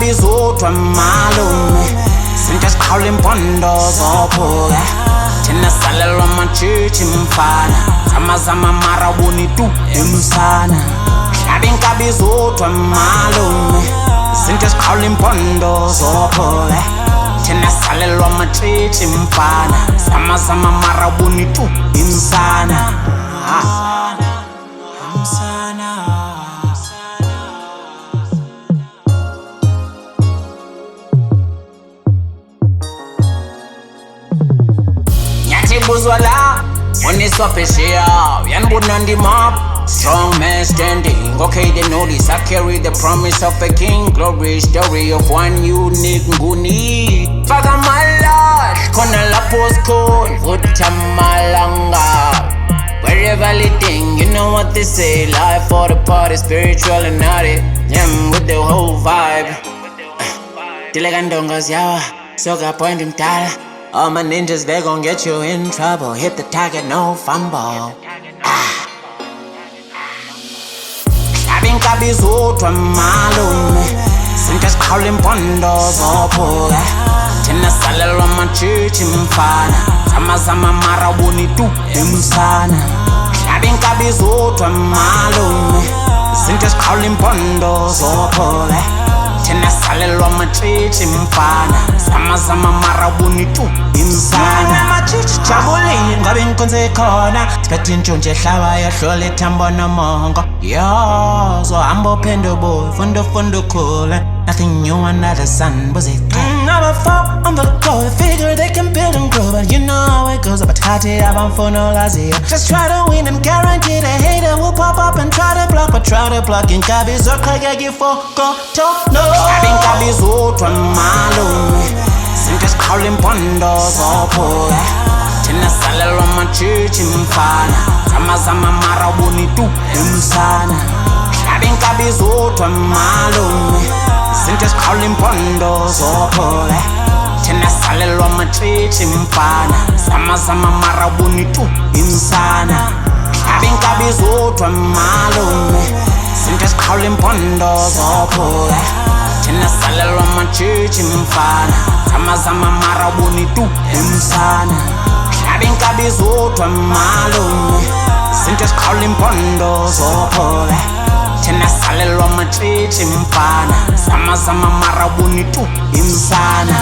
bizodwa malume Sinto siqhawula impondo zophuka Thina salelwa amatshitshi mfana Zama mara wuni tu emsana Hlaba inkabi izodwa malume Sinto siqhawula impondo zophuka Thina salelwa amatshitshi mfana Zama mara wuni tu emsana Buzwa la, uniswa phesheya Uyanibona ndimap, strong man standing Okay, they know this, I carry the promise of a king Glory story of one unique nguni Faka malash, khona lapho sikhona Vutha malanga Wherever leading, you know what they say Life for the party, spiritual and naughty Yeah, with the whole vibe Tilega ndonga ziyawa, soka point mtala All my ninjas, they gon' get you in trouble Hit the target, no fumble Hlaba inkabi izodwa malume Sinto siqhawula impondo zophuka Thina salelwa amatshitshi mfana Zama mara wuni tu emsana Hlaba inkabi izodwa malume Sinto siqhawula impondo zophuka Thina salelwa amatshitshi mfana Zama mara wuni tu imsana Amatshitshi jabulile ngabe inkonzo ikhona Siphethe intshontshe ehlaba yahlola ithambo nomongo Yo, so hambo pendo boy, fundo cool Nothing new under the sun, was it? Number 4 on the go, figure they can build and grow But you know how it goes, but hard it up on phone all I Just try to win and guarantee the hater will pop up and try to block But try to block in cabbies or crack I give for go to no Having cabbies utwa malume Sinto siqhawula impondo zophuka Thina salelwa amatshitshi mfana Zama mara wuni tu emsana Hlaba inkabi izodwa malume Sinto siqhawula impondo zophuka Thina salelwa amatshitshi mfana Zama mara wuni tu emsana Hlaba inkabi izodwa malume Sinto siqhawula impondo zophuka Thina salelwa amatshitshi mfana Zama mara wuni tu emsana Hlaba inkabi izodwa malume Sinto siqhawula impondo zophuka Thina salelwa amatshitshi mfana Zama mara wuni tu emsana